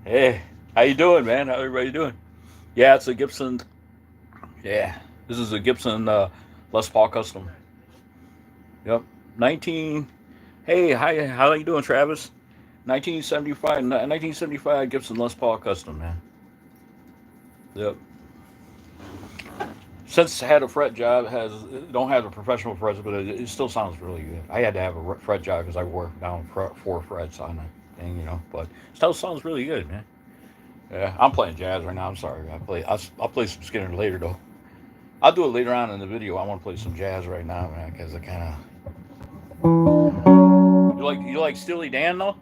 Hey, how you doing, man? How everybody doing? Yeah, it's a Gibson. Yeah, this is a Gibson Les Paul Custom. Yep, 19. Hey, hi, how you doing, Travis? 1975, 1975 Gibson Les Paul Custom, man. Yep. Since I had a fret job, has don't have a professional frets, but it still sounds really good. I had to have a fret job because I wore down four frets on it thing, but it still sounds really good, man. Yeah, I'm playing jazz right now. I'm sorry. I'll play some Skinner later though. I'll do it later on in the video. I want to play some jazz right now, man, because I kind of you like Steely Dan though.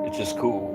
It's just cool.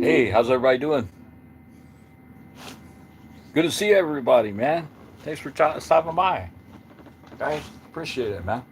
Hey, how's everybody doing? Good to see everybody, man. Thanks for stopping by. Okay. Appreciate it, man.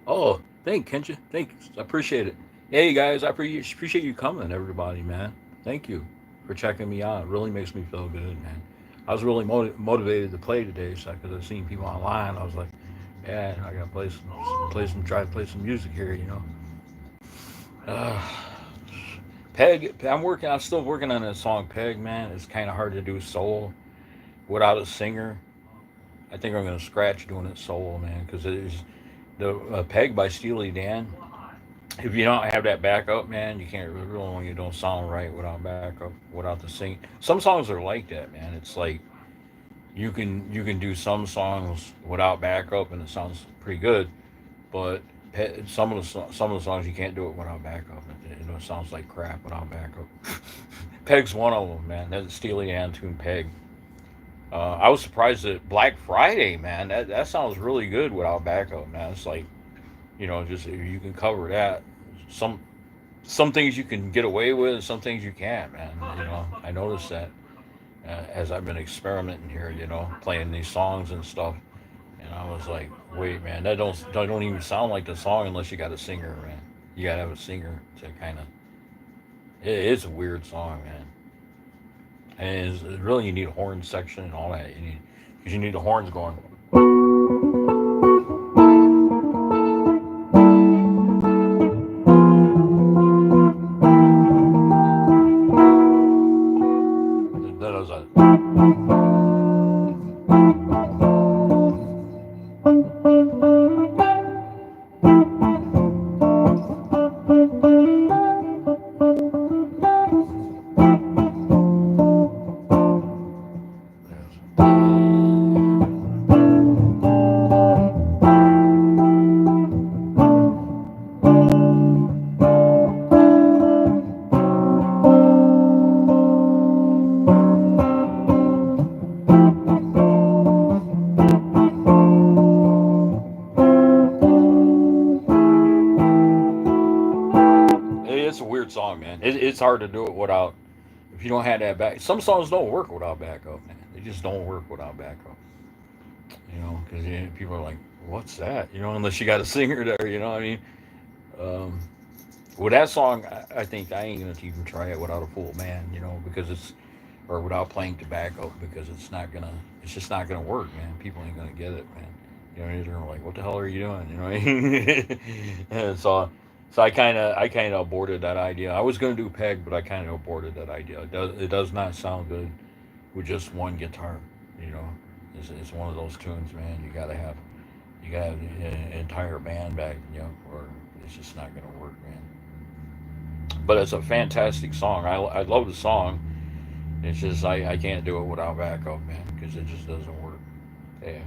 Oh, thank Kensha. Thanks. I appreciate it. Hey guys, I appreciate you coming, everybody, man. Thank you for checking me out. It really makes me feel good, man. I was really motivated to play today, so because I've seen people online, I was like, yeah, I gotta try to play some music here, you know. Uh, Peg, I'm still working on that song, Peg, man. It's kind of hard to do solo without a singer. I think I'm gonna scratch doing it solo, man, because it is the Peg by Steely Dan. If you don't have that backup, man, you can't really, you don't sound right without backup, without the sing. Some songs are like that, man. It's like you can do some songs without backup and it sounds pretty good, but some of the songs you can't do it without backup. It sounds like crap without backup. Peg's one of them, man. That's Steely Dan tune, Peg. I was surprised that Black Friday, man. That sounds really good without backup, man. It's like, just if you can cover that. Some some things you can get away with, some things you can't, man. I noticed that as I've been experimenting here, playing these songs and stuff. And I was like, wait, man, that don't even sound like the song unless you got a singer, man. You gotta have a singer to kind of. It's a weird song, man. And really, you need a horn section and all that. Because you need the horns going. That was a. It's a weird song, man. It's hard to do it without if you don't have that back. Some songs don't work without backup, man. They just don't work without backup. Because people are like, "What's that?" Unless you got a singer there. I mean, um, with that song, I think I ain't gonna even try it without a full band. Because it's or without playing to backup because it's just not gonna work, man. People ain't gonna get it, man. They're like, "What the hell are you doing?" What I mean? And so I kind of aborted that idea. I was gonna do peg, but I kind of aborted that idea. It does not sound good with just one guitar. You know, it's one of those tunes, man. You gotta have an entire band back, or it's just not gonna work, man. But it's a fantastic song. I love the song. It's just I can't do it without backup, man, because it just doesn't work. Yeah.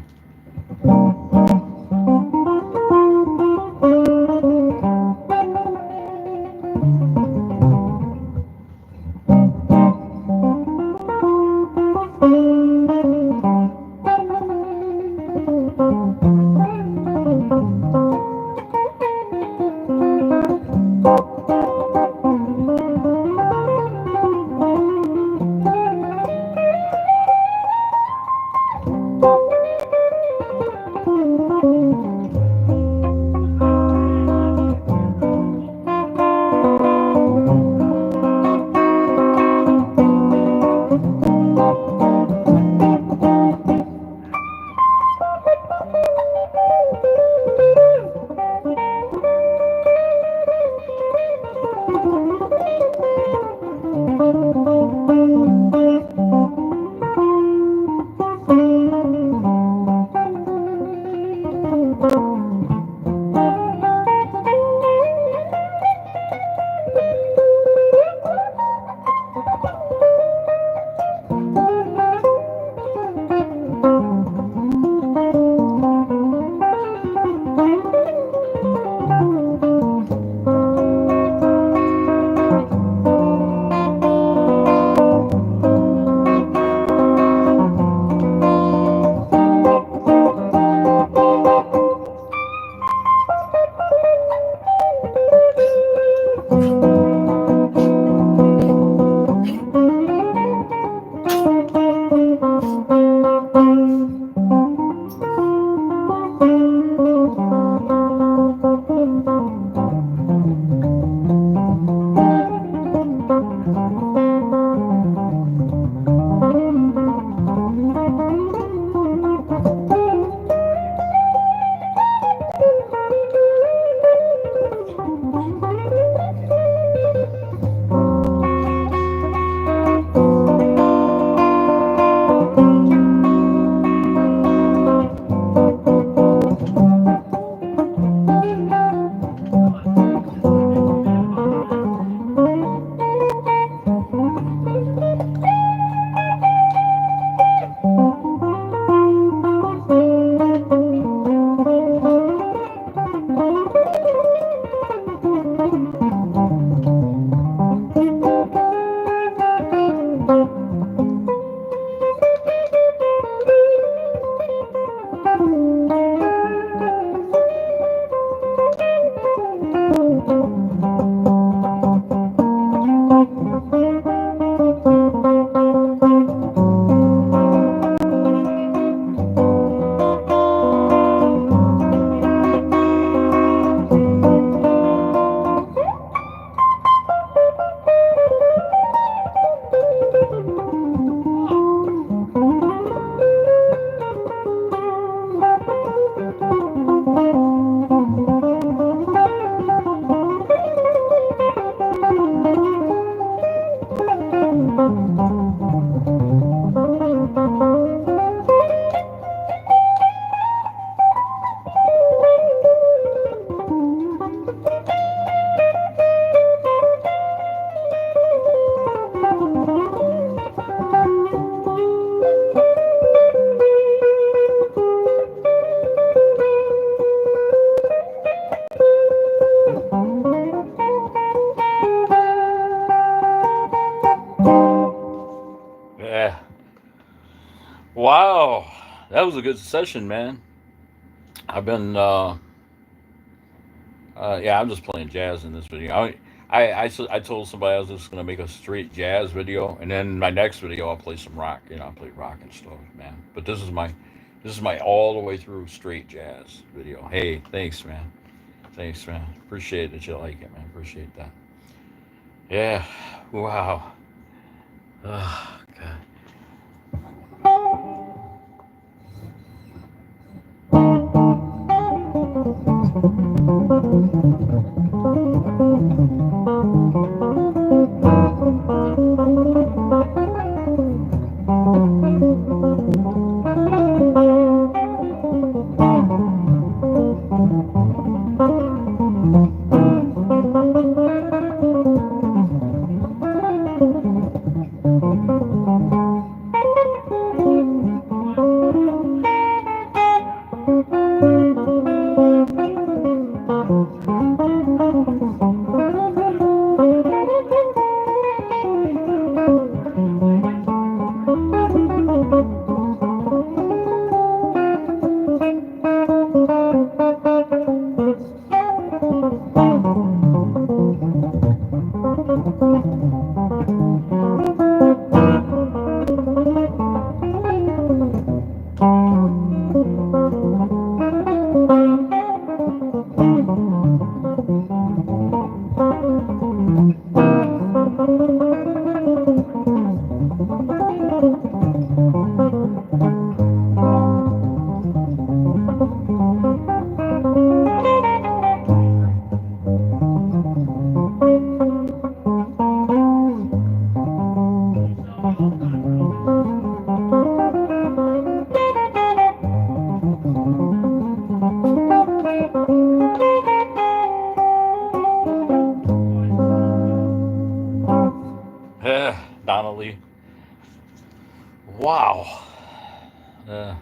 Wow, that was a good session, man. I've been, yeah, I'm just playing jazz in this video. I told somebody I was just gonna make a straight jazz video, and then my next video I'll play some rock. I'll play rock and stuff, man. But this is my all the way through straight jazz video. Hey, thanks, man. Thanks, man. Appreciate that you like it, man. Appreciate that. Yeah. Wow. Oh, God. Donnelly. Wow. Uh,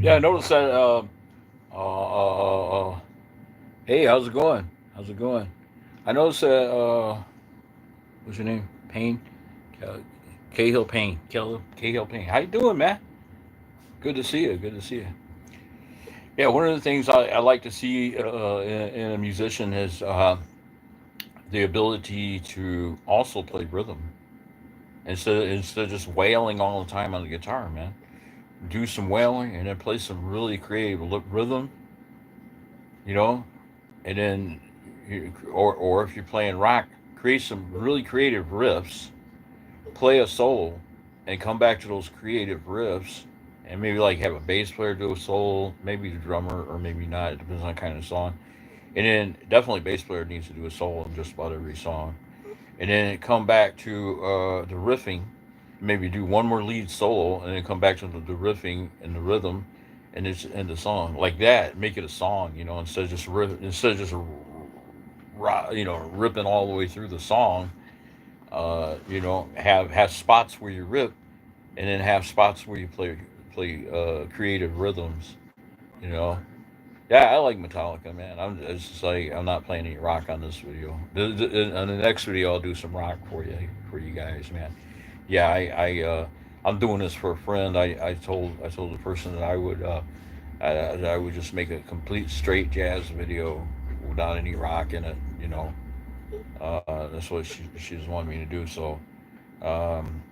Yeah, I noticed that. Hey, how's it going? How's it going? I noticed that. What's your name? Payne. Uh, Cahill Payne. Cahill Payne. How you doing, man? Good to see you. Good to see you. Yeah, one of the things I like to see in a musician is the ability to also play rhythm instead of just wailing all the time on the guitar, man. Do some wailing and then play some really creative rhythm, you know, and then or if you're playing rock, create some really creative riffs, play a solo, and come back to those creative riffs, and maybe like have a bass player do a solo, maybe the drummer, or maybe not. It depends on the kind of song. And then definitely bass player needs to do a solo in just about every song. And then come back to the riffing, maybe do one more lead solo, and then come back to the riffing and the rhythm, and it's in the song like that. Make it a song, instead of just ripping all the way through the song. Have spots where you rip, and then have spots where you play creative rhythms. You know, yeah, I like Metallica, man. It's just like I'm not playing any rock on this video. On the next video, I'll do some rock for you guys, man. Yeah, I'm doing this for a friend. I told the person that I would just make a complete straight jazz video without any rock in it. That's what she's wanted me to do. So um,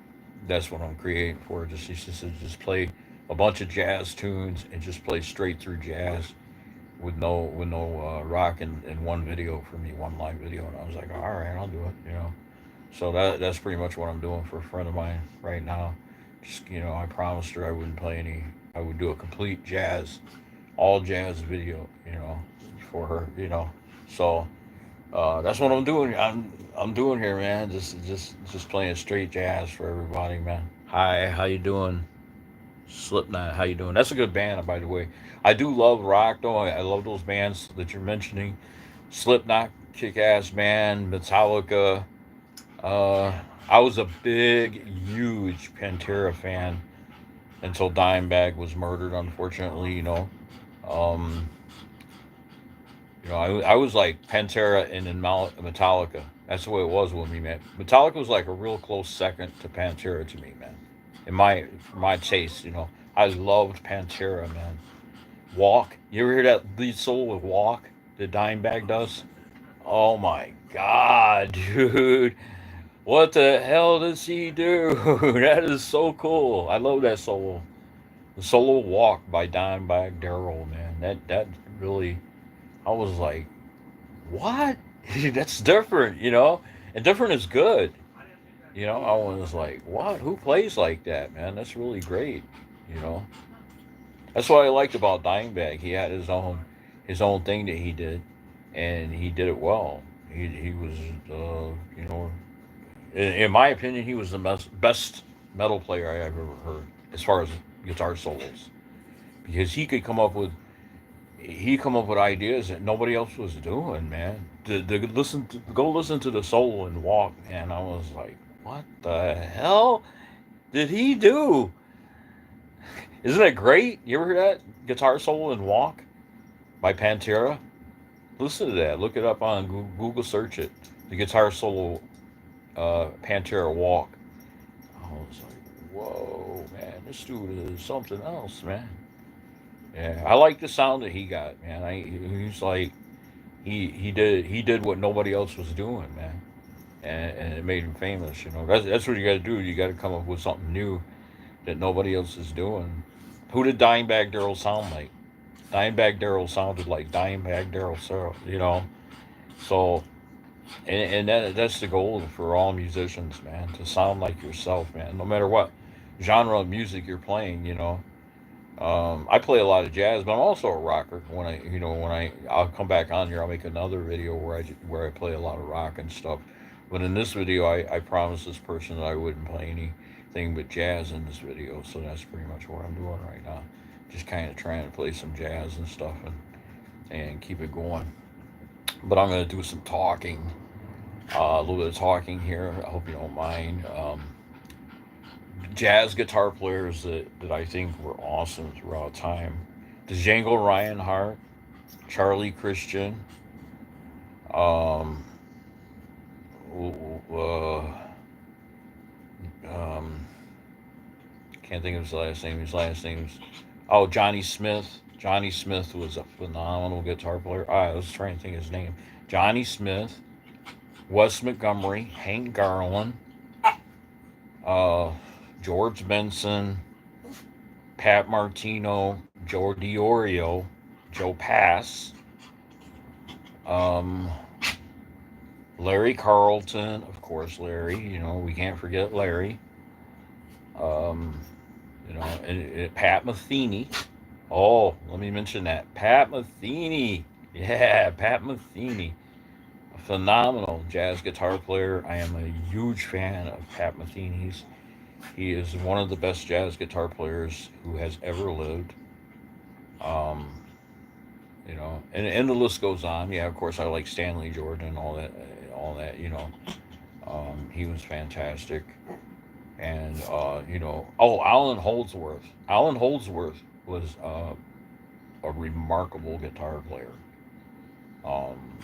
that's what I'm creating for. She said just play a bunch of jazz tunes and just play straight through jazz with no rock in one video for me, one live video. And I was like, all right, I'll do it. So that's pretty much what I'm doing for a friend of mine right now. Just I promised her I wouldn't play any. I would do a complete jazz, all jazz video. For her. So that's what I'm doing. I'm doing here, man. Just playing straight jazz for everybody, man. Hi, how you doing? Slipknot, how you doing? That's a good band, by the way. I do love rock, though. I love those bands that you're mentioning. Slipknot, kick-ass band. Metallica. I was a big, huge Pantera fan until Dimebag was murdered, unfortunately. Um, I was like Pantera and then Metallica. That's the way it was with me, man. Metallica was like a real close second to Pantera to me, man. For my taste, I loved Pantera, man. Walk. You ever hear that lead solo with Walk that Dimebag does? Oh my god, dude. What the hell does he do? That is so cool. I love that solo. The solo Walk by Dimebag Darrell, man. That really, I was like, what? That's different. And different is good. I was like, what? Who plays like that, man? That's really great. You know, that's what I liked about Dimebag. He had his own thing that he did, and he did it well. He was, in my opinion, he was the best metal player I ever heard as far as guitar solos because he come up with ideas that nobody else was doing, man. Go listen to the solo and Walk, man. I was like, what the hell did he do? Isn't that great? You ever hear that guitar solo and Walk by Pantera? Listen to that. Look it up on Google. Search it. The guitar solo, Pantera Walk. I was like, whoa, man, this dude is something else, man. Yeah, I like the sound that he got, man. He's like he did what nobody else was doing, man, and it made him famous. That's what you got to do. You got to come up with something new that nobody else is doing. Who did Dimebag Darrell sound like? Dimebag Darrell sounded like Dimebag Darrell, so that's the goal for all musicians, man, to sound like yourself, man, no matter what genre of music you're playing. I play a lot of jazz, but I'm also a rocker. I'll come back on here, I'll make another video where I play a lot of rock and stuff. But in this video, I promised this person that I wouldn't play anything but jazz in this video. So that's pretty much what I'm doing right now. Just kind of trying to play some jazz and stuff and keep it going. But I'm going to do some talking, a little bit of talking here. I hope you don't mind. Jazz guitar players that I think were awesome throughout time. Django Reinhardt, Charlie Christian, um, uh, um, can't think of his last name. His last name's Johnny Smith. Johnny Smith was a phenomenal guitar player. I was trying to think of his name. Johnny Smith, Wes Montgomery, Hank Garland, uh, George Benson, Pat Martino, Joe Diorio, Joe Pass, um, Larry Carlton, of course, Larry. We can't forget Larry. Um, and Pat Metheny. Oh, let me mention that. Pat Metheny. Yeah, Pat Metheny. A phenomenal jazz guitar player. I am a huge fan of Pat Metheny's. He is one of the best jazz guitar players who has ever lived. Um, and the list goes on. Yeah, of course, I like Stanley Jordan and all that. All that. He was fantastic. And Alan Holdsworth. Alan Holdsworth was a remarkable guitar player. Um,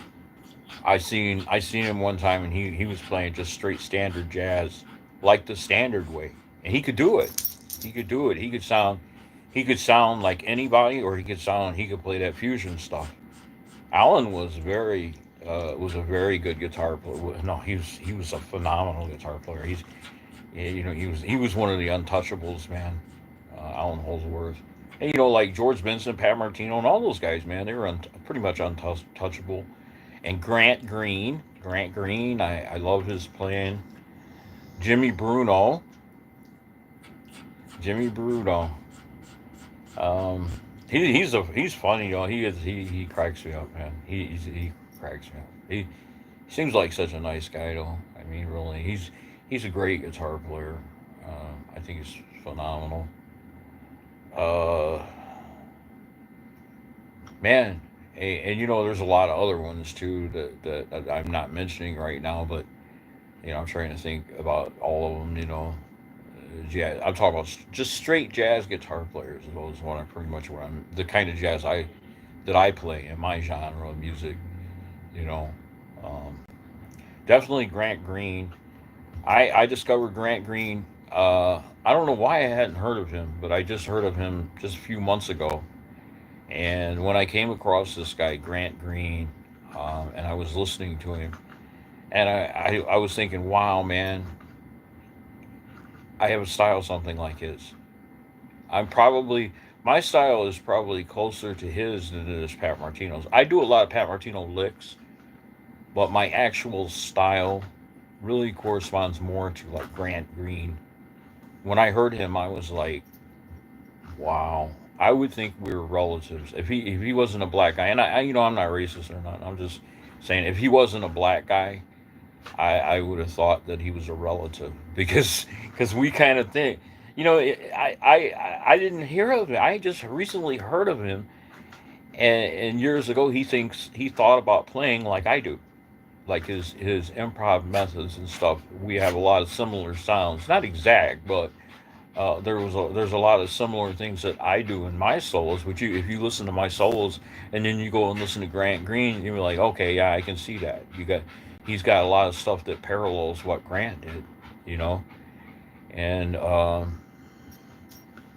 I seen him one time, and he was playing just straight standard jazz, like the standard way, and he could do it. He could do it. He could sound like anybody, or he could play that fusion stuff. Alan was a very good guitar player. No, he was a phenomenal guitar player. Yeah, he was one of the untouchables, man. Alan Holdsworth, and like George Benson, Pat Martino, and all those guys, man, they were pretty much untouchable. And Grant Green, I love his playing. Jimmy Bruno, Jimmy Bruno. Um, he's funny, he cracks me up, man. He cracks me up. He seems like such a nice guy, though. I mean, really, he's a great guitar player. I think he's phenomenal. Uh, Man, and there's a lot of other ones too that I'm not mentioning right now, but I'm trying to think about all of them. Jazz. I'm talking about just straight jazz guitar players. Those one are pretty much what I'm the kind of jazz I play in my genre of music. You know, um, definitely Grant Green. I discovered Grant Green. I don't know why I hadn't heard of him, but I just heard of him just a few months ago. And when I came across this guy, Grant Green, and I was listening to him, and I was thinking, wow, man, I have a style something like his. I'm probably, my style is probably closer to his than it is Pat Martino's. I do a lot of Pat Martino licks, but my actual style really corresponds more to like Grant Green. When I heard him, I was like, wow. I would think we were relatives if he wasn't a black guy. And I'm not racist or not. I'm just saying if he wasn't a black guy, I would have thought that he was a relative because we kind of think, I didn't hear of him. I just recently heard of him, and years ago he thought about playing like I do, like his improv methods and stuff. We have a lot of similar sounds, not exact, but there's a lot of similar things that I do in my solos. Which if you listen to my solos and then you go and listen to Grant Green, you're like, okay, yeah, I can see that. He's got a lot of stuff that parallels what Grant did, you know. And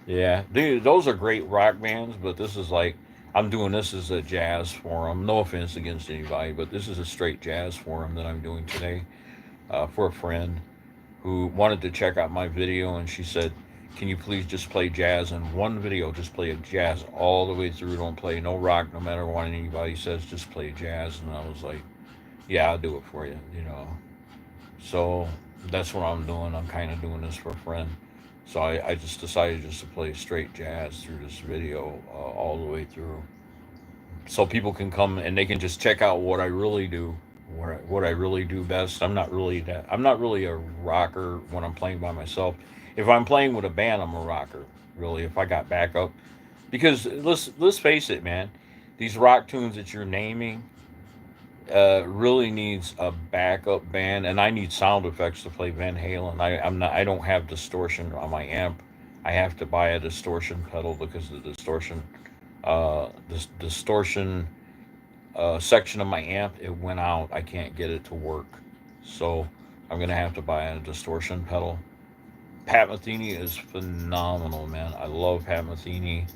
yeah, those are great rock bands, but this is like I'm doing this as a jazz forum. No offense against anybody, but this is a straight jazz forum that I'm doing today for a friend who wanted to check out my video, and she said, "Can you please just play jazz in one video? Just play a jazz all the way through. Don't play no rock, no matter what anybody says. Just play jazz." And I was like, "Yeah, I'll do it for you." So that's what I'm doing. I'm kind of doing this for a friend. So I just decided just to play straight jazz through this video all the way through, so people can come and they can just check out what I really do, what I really do best. I'm not really a rocker when I'm playing by myself. If I'm playing with a band, I'm a rocker. Really, if I got backup, because let's face it, man, these rock tunes that you're naming really needs a backup band, and I need sound effects to play Van Halen. I don't have distortion on my amp. I have to buy a distortion pedal because the distortion section of my amp, it went out. I can't get it to work, so I'm gonna have to buy a distortion pedal. Pat Metheny is phenomenal, man. I love Pat Metheny.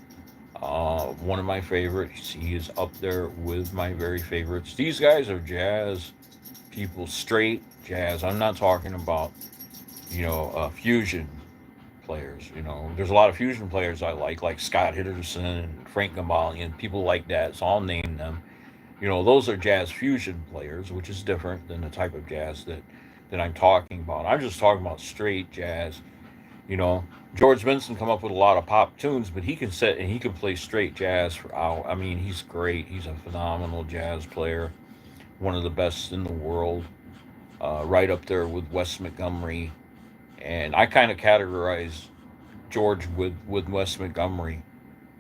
One of my favorites. He is up there with my very favorites. These guys are jazz people, straight jazz. I'm not talking about fusion players. There's a lot of fusion players I like Scott Henderson and Frank Gambale and people like that. So I'll name them. Those are jazz fusion players, which is different than the type of jazz that I'm talking about. I'm just talking about straight jazz. You know, George Benson come up with a lot of pop tunes, but he can set and he can play straight jazz for hours. I mean, he's great. He's a phenomenal jazz player, one of the best in the world, right up there with Wes Montgomery. And I kind of categorize George with Wes Montgomery.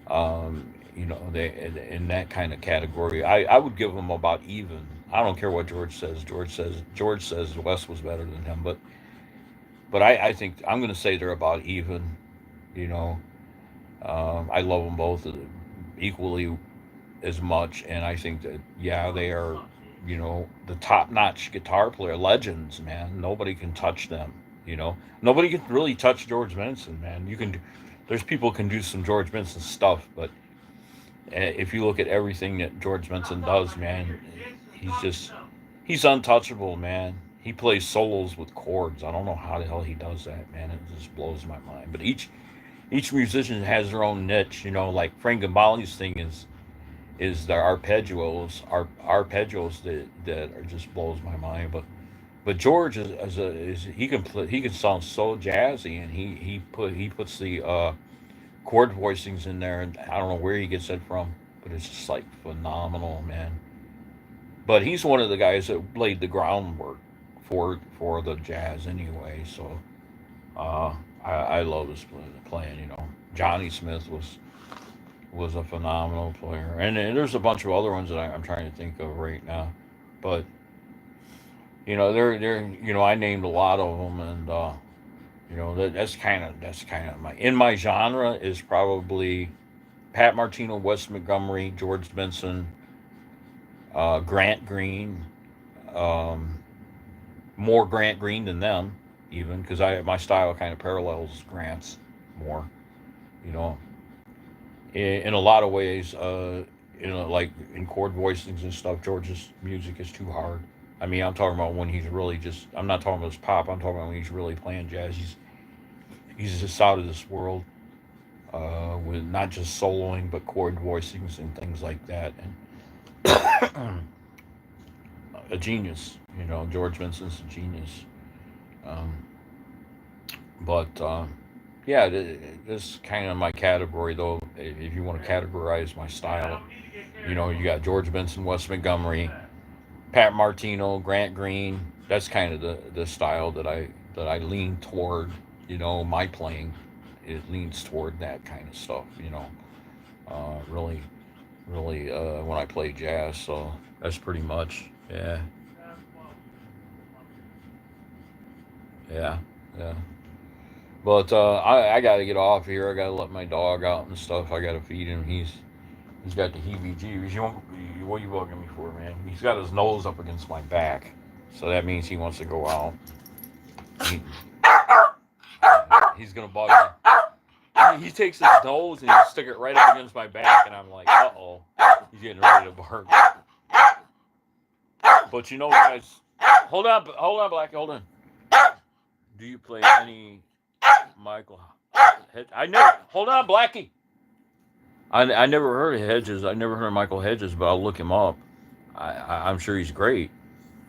They in that kind of category. I would give them about even. I don't care what George says. George says Wes was better than him, but I think I'm going to say they're about even. You know, I love them both equally as much, and I think that yeah, they are. The top-notch guitar player legends, man. Nobody can touch them. Nobody can really touch George Benson, man. There's people can do some George Benson stuff, but if you look at everything that George Benson does, man, he's just he's untouchable, man. He plays solos with chords. I don't know how the hell he does that, man. It just blows my mind. But each musician has their own niche. Like Frank Gambale's thing is the arpeggios that are just blows my mind. But George is he can sound so jazzy, and he puts the chord voicings in there, and I don't know where he gets it from, but it's just like phenomenal, man. But he's one of the guys that laid the groundwork for the jazz anyway. So I love his playing. Johnny Smith was a phenomenal player, and there's a bunch of other ones that I'm trying to think of right now. But I named a lot of them, and that's kind of my genre is probably Pat Martino, Wes Montgomery, George Benson, Grant Green, um, more Grant Green than them, even because I my style kind of parallels Grant's more. You know, in a lot of ways, like in chord voicings and stuff, George's music is too hard. I mean, I'm talking about when he's really just. I'm not talking about his pop. I'm talking about when he's really playing jazz. He's just out of this world. With not just soloing but chord voicings and things like that, and a genius. George Benson's a genius. Um, but yeah, this is kind of my category, though. If you want to categorize my style, you got George Benson, Wes Montgomery, Pat Martino, Grant Green. That's kind of the style that I lean toward. My playing, it leans toward that kind of stuff. Really, really, when I play jazz. So that's pretty much, yeah, yeah, yeah. But I got to get off here. I got to let my dog out and stuff. I got to feed him. He's got the heebie-jeebies. What are you bugging me for, man? He's got his nose up against my back, so that means he wants to go out. He, he's gonna bug me. He takes his nose and he stick it right up against my back, and I'm like, uh-oh, he's getting ready to bark. But guys, hold on, Blackie, hold on. Do you play any Michael? I never. Hold on, Blackie. I never heard of Hedges. I never heard of Michael Hedges, but I'll look him up. I'm sure he's great.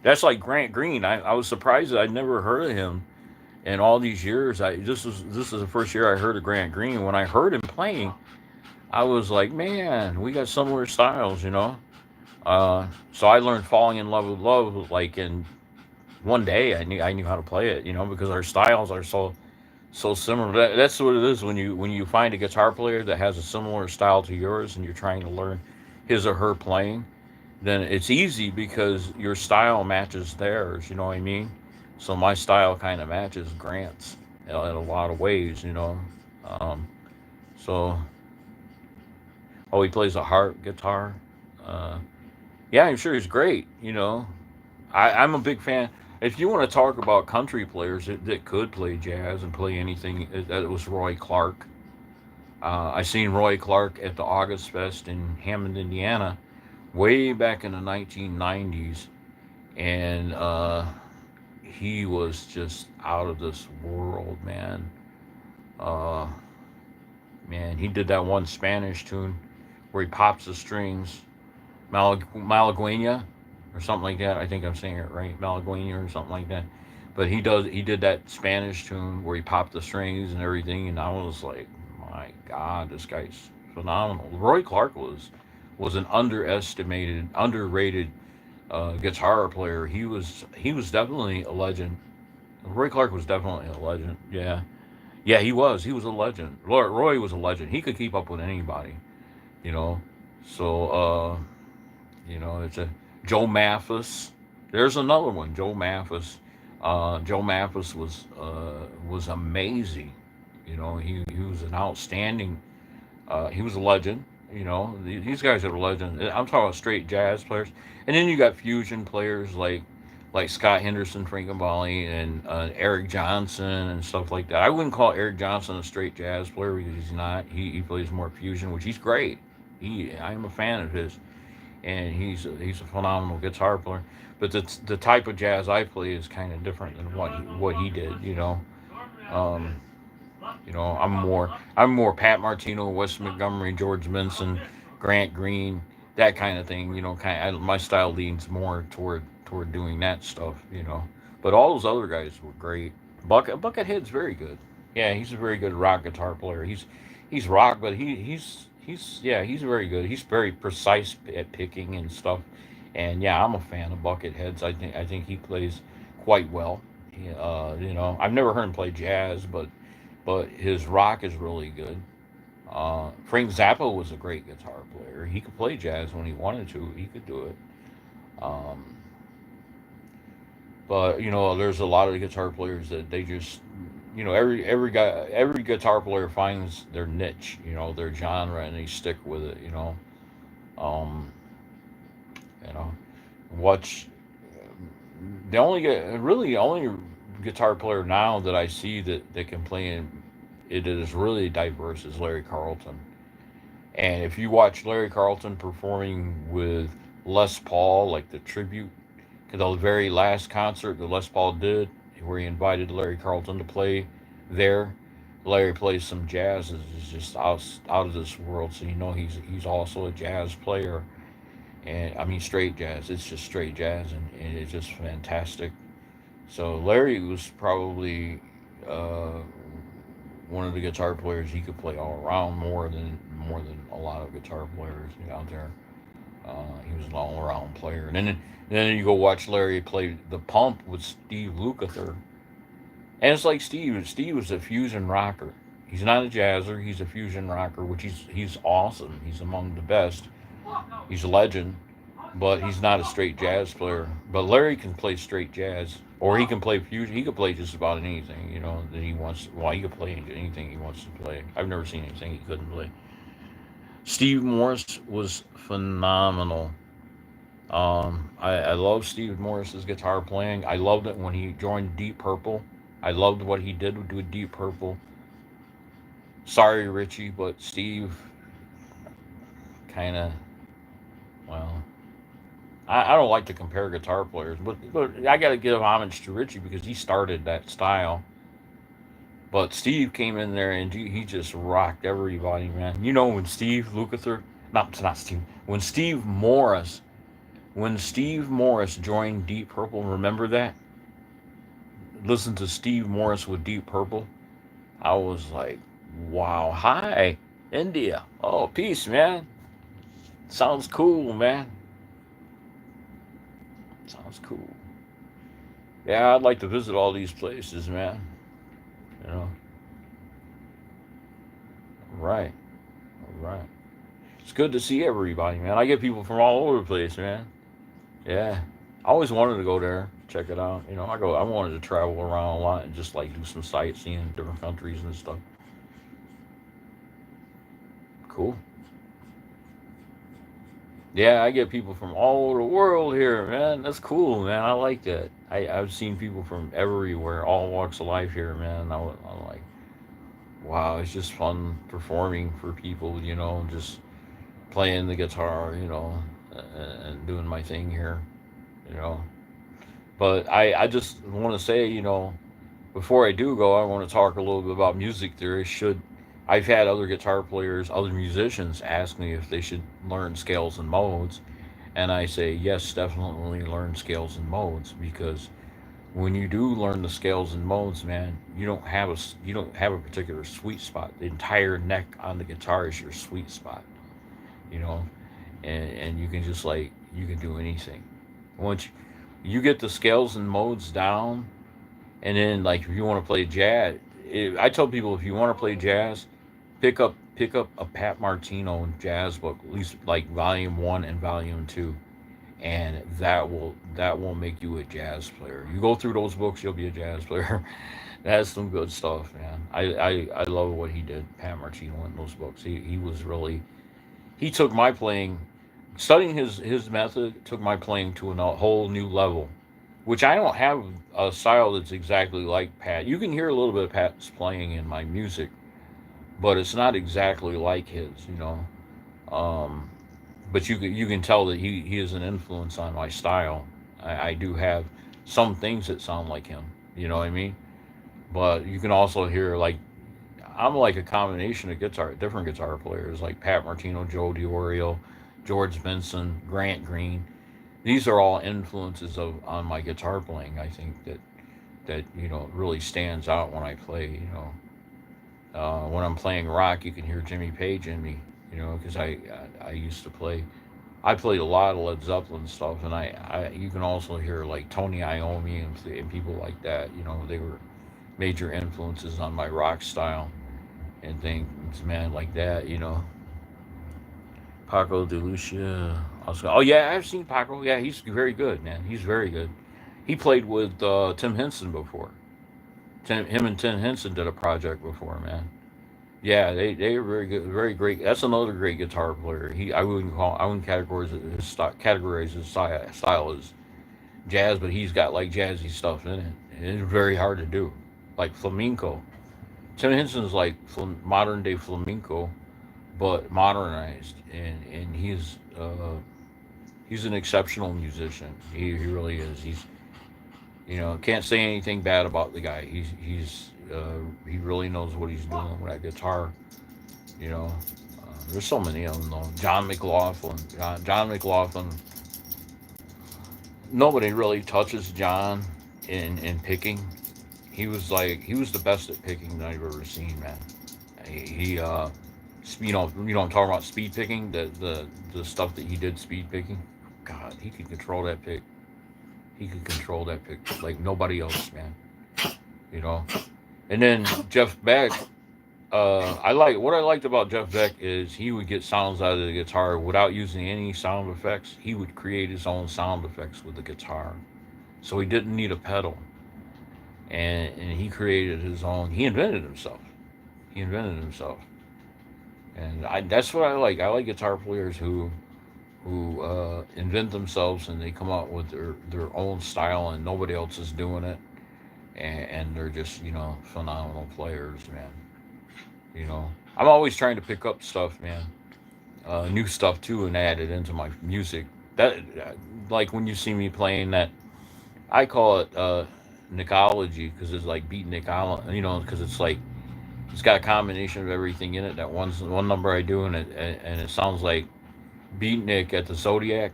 That's like Grant Green. I was surprised that I'd never heard of him in all these years. This is the first year I heard of Grant Green. When I heard him playing, I was like, man, we got similar styles. So I learned falling in love with love like in one day. I knew how to play it. Because our styles are so similar. That's what it is when you find a guitar player that has a similar style to yours, and you're trying to learn his or her playing. Then it's easy because your style matches theirs. You know what I mean? So my style kind of matches Grant's in a lot of ways. Um, so, oh, he plays a harp guitar. Uh, yeah, I'm sure he's great. I'm a big fan. If you want to talk about country players that could play jazz and play anything, that was Roy Clark. I seen Roy Clark at the August Fest in Hammond, Indiana, way back in the 1990s, and he was just out of this world, man. Uh, Man, he did that one Spanish tune where he pops the strings, Malaguena or something like that. I think I'm saying it right, Malaguena or something like that. But he did that Spanish tune where he popped the strings and everything, and I was like, my God, this guy's phenomenal. Roy Clark was an underrated guitar player. He was definitely a legend. Roy Clark was definitely a legend. Yeah, yeah, he was. He was a legend. Roy was a legend. He could keep up with anybody. You know, so it's a Joe Mathis. There's another one, Joe Mathis. Joe Mathis was amazing. He was an outstanding. He was a legend. These guys are legends. I'm talking about straight jazz players, and then you got fusion players like Scott Henderson, Frankenbali, and Eric Johnson and stuff like that. I wouldn't call Eric Johnson a straight jazz player because he's not. He plays more fusion, which he's great. I am a fan of his, and he's a phenomenal guitar player. But the type of jazz I play is kind of different than what he did. Um, I'm more Pat Martino, Wes Montgomery, George Benson, Grant Green, that kind of thing. My style leans more toward doing that stuff. But all those other guys were great. Buckethead's very good. Yeah, he's a very good rock guitar player. He's rock, but he's very good. He's very precise at picking and stuff. And yeah, I'm a fan of Bucketheads. I think he plays quite well. I've never heard him play jazz, but his rock is really good. Frank Zappa was a great guitar player. He could play jazz when he wanted to. He could do it. Um, But there's a lot of guitar players that they just, every guitar player finds their niche, their genre, and they stick with it. Um, you know, watch the only really only guitar player now that I see that can play it is really diverse is Larry Carlton. And if you watch Larry Carlton performing with Les Paul, like the tribute, the very last concert that Les Paul did, where he invited Larry Carlton to play there, Larry plays some jazz. Is just out of this world. So he's also a jazz player, and I mean straight jazz. It's just straight jazz, and it's just fantastic. So Larry was probably uh, one of the guitar players. He could play all around more than a lot of guitar players out there. He was an all around player. And then you go watch Larry play the Pump with Steve Lukather, and it's like Steve. Steve was a fusion rocker. He's not a jazzer. He's a fusion rocker, which he's awesome. He's among the best. He's a legend, but he's not a straight jazz player. But Larry can play straight jazz, or he can play fusion. He could play just about anything, that he wants. Well, he could play anything he wants to play. I've never seen anything he couldn't play. Steve Morris was phenomenal. I love Steve Morris's guitar playing. I loved it when he joined Deep Purple. I loved what he did with Deep Purple. Sorry, Richie, but Steve kind of, well, I don't like to compare guitar players, but I got to give homage to Richie because he started that style. But Steve came in there and he just rocked everybody, man. When Steve Lukather, not Steve, when Steve Morris joined Deep Purple, remember that? Listen to Steve Morris with Deep Purple. I was like, wow, hi, India. Oh, peace, man. Sounds cool, man. Sounds cool. Yeah, I'd like to visit all these places, man. You know, right, right. It's good to see everybody, man. I get people from all over the place, man. Yeah, I always wanted to go there, check it out. I wanted to travel around a lot and just like do some sightseeing in different countries and stuff. Cool. Yeah, I get people from all over the world here, man. That's cool, man. I like that. I've seen people from everywhere, all walks of life here, man. I'm like, wow, it's just fun performing for people, just playing the guitar, and doing my thing here, you know. But I just want to say, before I do go, I want to talk a little bit about music theory. I've had other guitar players, other musicians ask me if they should learn scales and modes, and I say yes, definitely learn scales and modes because when you do learn the scales and modes, man, you don't have a particular sweet spot. The entire neck on the guitar is your sweet spot, you know, and you can just like you can do anything. Once you get the scales and modes down, and then like if you want to play jazz, I tell people if you want to play jazz, pick up a Pat Martino jazz book, at least like volume 1 and volume 2, and that will make you a jazz player. You go through those books, you'll be a jazz player. That's some good stuff, man. I love what he did, Pat Martino, in those books. He was really he took my playing, studying his method took my playing to a whole new level, which I don't have a style that's exactly like Pat. You can hear a little bit of Pat's playing in my music, but it's not exactly like his. Um, but you can tell that he is an influence on my style. I do have some things that sound like him. You know what I mean? But you can also hear like I'm like a combination of different guitar players like Pat Martino, Joe DiOrio, George Benson, Grant Green. These are all influences of on my guitar playing. I think that really stands out when I play. When I'm playing rock, you can hear Jimmy Page in me. Because I used to play. I played a lot of Led Zeppelin stuff, and you can also hear like Tony Iommi and people like that. They were major influences on my rock style and things, man, like that. Paco de Lucia. Also, oh yeah, I've seen Paco. Yeah, he's very good, man. He's very good. He played with Tim Henson before. Him and Tim Henson did a project before, man. Yeah, they are very good, very great. That's another great guitar player. I wouldn't categorize his style as jazz, but he's got like jazzy stuff in it. And it's very hard to do, like flamenco. Tim Henson's like modern day flamenco, but modernized, and he's an exceptional musician. He really is. Can't say anything bad about the guy. He really knows what he's doing with that guitar. You know, there's so many of them though. John McLaughlin. Nobody really touches John in picking. He was the best at picking that I've ever seen, man. He I'm talking about speed picking, the stuff that he did speed picking. God, he could control that pick. He could control that pick like nobody else, man. You know. And then Jeff Beck, what I liked about Jeff Beck is he would get sounds out of the guitar without using any sound effects. He would create his own sound effects with the guitar, so he didn't need a pedal, and he created his own. He invented himself. He invented himself, and that's what I like. I like guitar players who invent themselves and they come out with their own style and nobody else is doing it, and they're just phenomenal players, man. I'm always trying to pick up stuff, man, new stuff too, and add it into my music. That like when you see me playing that, I call it Nicology because it's like beat Nicol, because it's like it's got a combination of everything in it. That one number I do, and it sounds like beatnik at the Zodiac.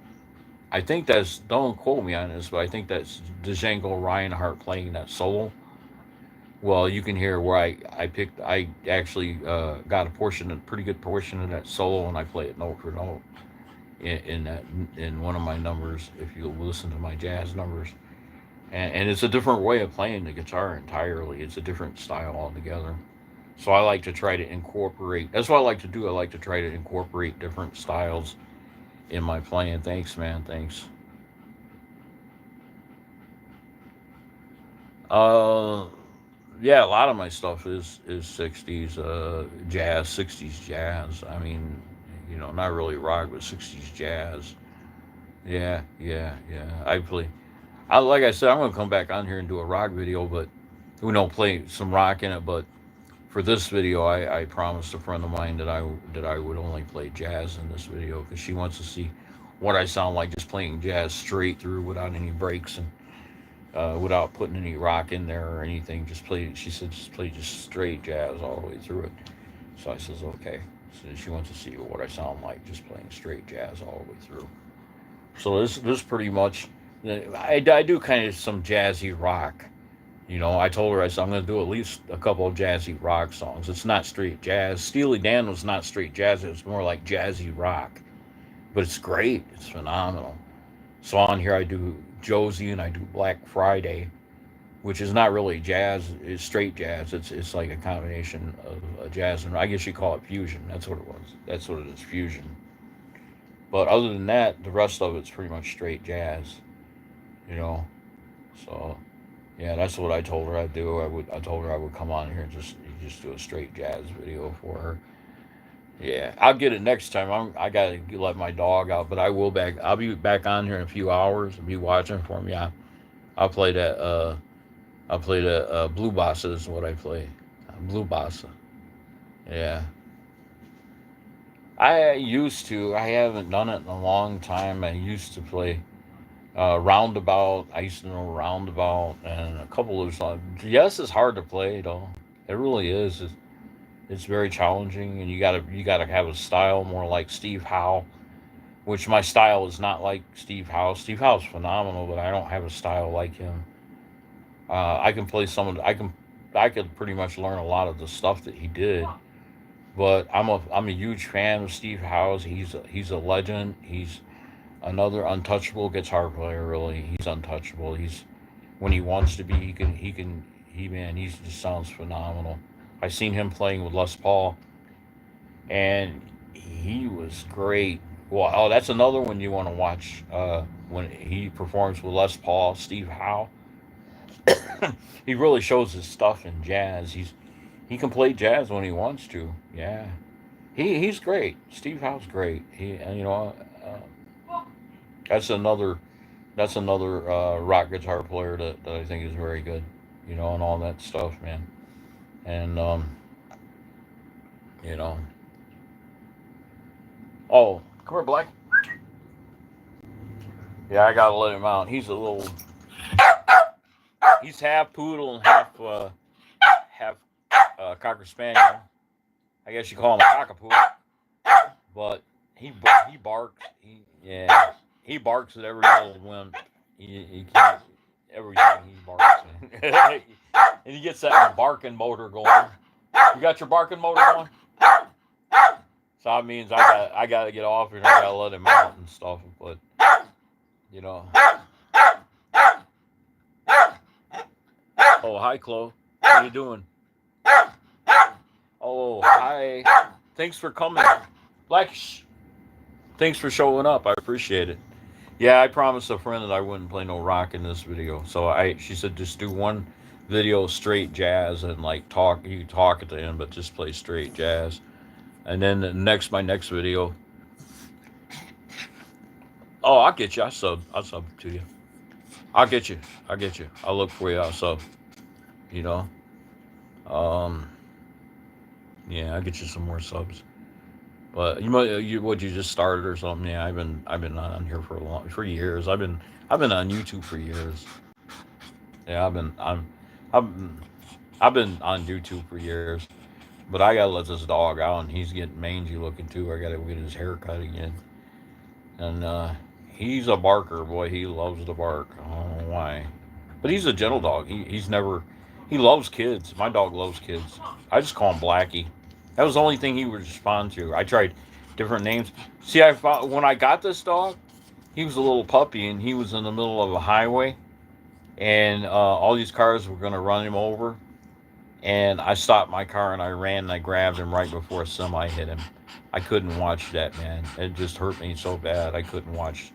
I think that's, don't quote me on this, but I think that's Django Reinhardt playing that solo. Well, you can hear where I actually got a pretty good portion of that solo, and I play it note for note in one of my numbers. If you listen to my jazz numbers, and it's a different way of playing the guitar entirely. It's a different style altogether. So I like to try to incorporate. That's what I like to do. I like to try to incorporate different styles in my playing. Thanks, man. Thanks. Uh, yeah, a lot of my stuff is '60s jazz, '60s jazz. I mean, not really rock, but '60s jazz. Yeah, yeah, yeah. Like I said, I'm gonna come back on here and do a rock video, but we don't play some rock in it. But for this video, I promised a friend of mine that I would only play jazz in this video because she wants to see what I sound like just playing jazz straight through without any breaks and without putting any rock in there or anything. Just play. She said just play just straight jazz all the way through it. So I says okay. So she wants to see what I sound like just playing straight jazz all the way through. So this pretty much. I do kind of some jazzy rock. I told her I said I'm going to do at least a couple of jazzy rock songs. It's not straight jazz. Steely Dan was not straight jazz. It was more like jazzy rock, but it's great. It's phenomenal. So on here I do Josie and I do Black Friday, which is not really jazz. It's straight jazz. It's like a combination of jazz and I guess you call it fusion. That's what it was. That's what it is, fusion. But other than that, the rest of it's pretty much straight jazz. You know. So yeah, that's what I told her I'd do. I told her I would come on here and just do a straight jazz video for her. Yeah, I'll get it next time. I gotta let my dog out, but I will back. I'll be back on here in a few hours. I'll be watching for me. I'll play that. I'll play the Blue Bossa is what I play. Blue Bossa. Yeah, I used to. I haven't done it in a long time. I used to play Roundabout. I used to know Roundabout and a couple of songs. Yes, it's hard to play though. It really is. It's very challenging, and you gotta have a style more like Steve Howe, which my style is not like Steve Howe. Steve Howe's phenomenal, but I don't have a style like him. I can play some of. I could pretty much learn a lot of the stuff that he did, but I'm a huge fan of Steve Howe's. He's a legend. He's another untouchable guitar player. Really, he's untouchable. He's when he wants to be, he just sounds phenomenal. I seen him playing with Les Paul, and he was great. Well, oh, that's another one you want to watch. when he performs with Les Paul, Steve Howe, he really shows his stuff in jazz. He can play jazz when he wants to. Yeah, he's great. Steve Howe's great. That's another rock guitar player that I think is very good. And all that stuff, man. And you know, oh, come here, Black. Yeah, I gotta let him out. He's half poodle and half cocker spaniel. I guess you call him a cockapoo, but he barks. He barks at every little whim. He can't everything he barks, and he gets that barking motor going. You got your barking motor going, so that means I gotta get off here and I gotta let him out and stuff. But you know, oh hi Chloe, how you doing? Oh hi, thanks for coming, Black. Thanks for showing up. I appreciate it. Yeah, I promised a friend that I wouldn't play no rock in this video. So she said just do one video straight jazz and like talk. You talk at the end, but just play straight jazz. And then my next video. Oh, I'll get you. I'll sub to you. I'll get you. I'll look for you. I'll sub. You know. Um. Yeah, I'll get you some more subs. But you just started or something? Yeah, I've been on here for years. I've been on YouTube for years. Yeah, I've been on YouTube for years. But I gotta let this dog out, and he's getting mangy looking too. I gotta get his hair cut again. And he's a barker, boy. He loves to bark. I don't know why, but he's a gentle dog. He loves kids. My dog loves kids. I just call him Blackie. That was the only thing he would respond to. I tried different names. See, I found when I got this dog, he was a little puppy, and he was in the middle of a highway, and all these cars were going to run him over. And I stopped my car, and I ran, and I grabbed him right before a semi hit him. I couldn't watch that, man. It just hurt me so bad. I couldn't watch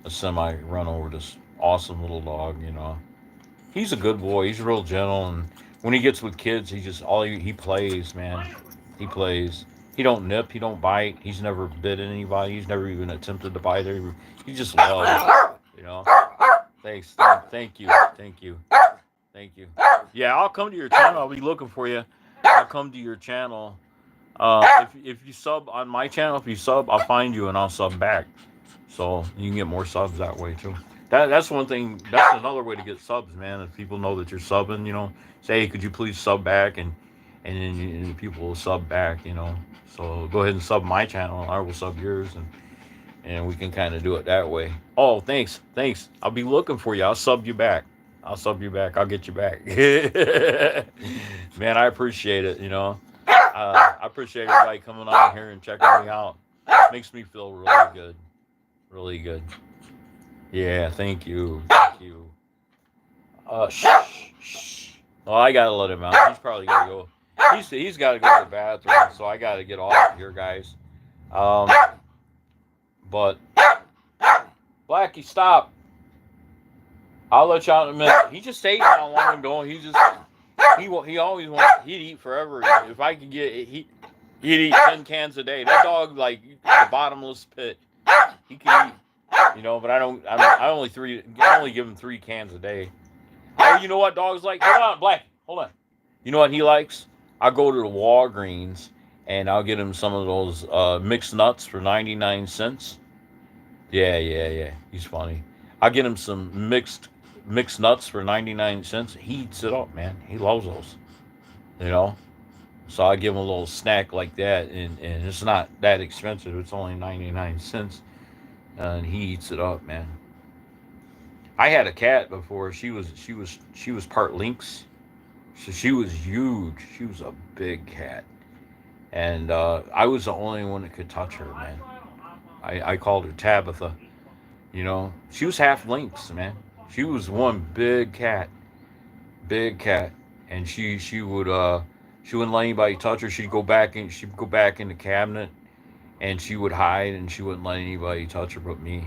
a semi run over this awesome little dog, He's a good boy. He's real gentle, and when he gets with kids, he plays, man. He plays. He don't nip. He don't bite. He's never bit anybody. He's never even attempted to bite her. He just loves, Thanks. Thank you. Yeah, I'll come to your channel. I'll be looking for you. I'll come to your channel. If you sub on my channel, I'll find you and I'll sub back. So you can get more subs that way too. That's one thing. That's another way to get subs, man. If people know that you're subbing, say, hey, could you please sub back, and then people will sub back, So go ahead and sub my channel. I will sub yours, and we can kind of do it that way. Oh, thanks. I'll be looking for you. I'll sub you back. I'll get you back. Man, I appreciate it. I appreciate everybody coming on here and checking me out. Makes me feel really good. Really good. Yeah, thank you. Shh. Well, I gotta let him out. He's probably gotta go. He's gotta go to the bathroom, so I gotta get off here, guys. But Blackie, stop. I'll let you out in a minute. He just ate not long ago. He always wants. He'd eat forever. If I could he'd eat 10 cans a day. That dog like the bottomless pit. He can eat. But I only give him 3 cans a day. Oh, you know what dogs like? Hold on, Black. Hold on. You know what he likes? I'll go to the Walgreens and I'll get him some of those mixed nuts for 99 cents. Yeah. He's funny. I'll get him some mixed nuts for 99 cents. He eats it up, man. He loves those. So I give him a little snack like that, and it's not that expensive. It's only 99 cents. And he eats it up, man. I had a cat before. She was part lynx, so she was huge. She was a big cat, and I was the only one that could touch her, man. I called her Tabitha. She was half lynx, man. She was one big cat, and she wouldn't let anybody touch her. She'd go back in the cabinet, and she would hide, and she wouldn't let anybody touch her but me.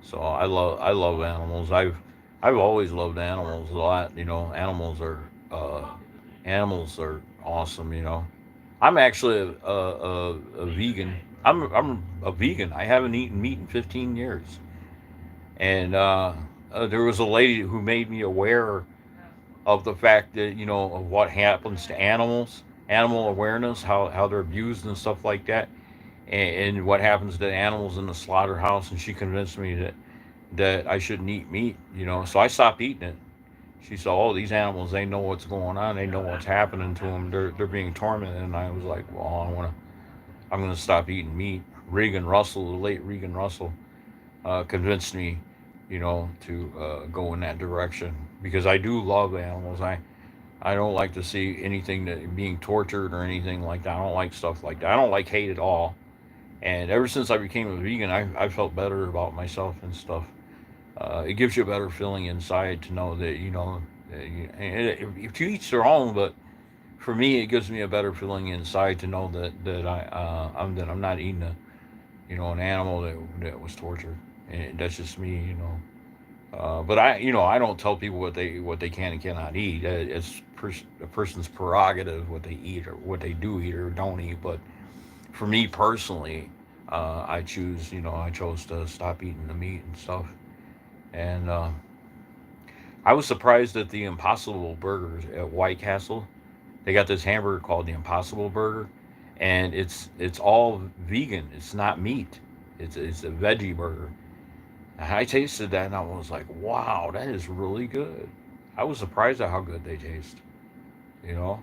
So I love animals. I've always loved animals a lot. Uh, animals are awesome. I'm actually a vegan. I'm a vegan. I haven't eaten meat in 15 years, and there was a lady who made me aware of the fact that of what happens to animals, animal awareness, how they're abused and stuff like that, and what happens to animals in the slaughterhouse. And she convinced me that I shouldn't eat meat. So I stopped eating it. She said, "Oh, these animals, they know what's going on. They know what's happening to them. They're being tormented." And I was like, "Well, I'm gonna stop eating meat." Regan Russell, the late Regan Russell, convinced me, to go in that direction because I do love animals. I don't like to see anything that being tortured or anything like that. I don't like stuff like that. I don't like hate at all. And ever since I became a vegan, I felt better about myself and stuff. It gives you a better feeling inside to know that if you each their own, but for me, it gives me a better feeling inside to know that I'm not eating an animal that was tortured, and that's just me. But I don't tell people what they can and cannot eat. It's a person's prerogative what they eat or what they do eat or don't eat. But for me personally, I chose to stop eating the meat and stuff. And I was surprised at the Impossible Burgers at White Castle. They got this hamburger called the Impossible Burger, and it's all vegan. It's not meat. It's a veggie burger. And I tasted that and I was like, wow, that is really good. I was surprised at how good they taste. You know,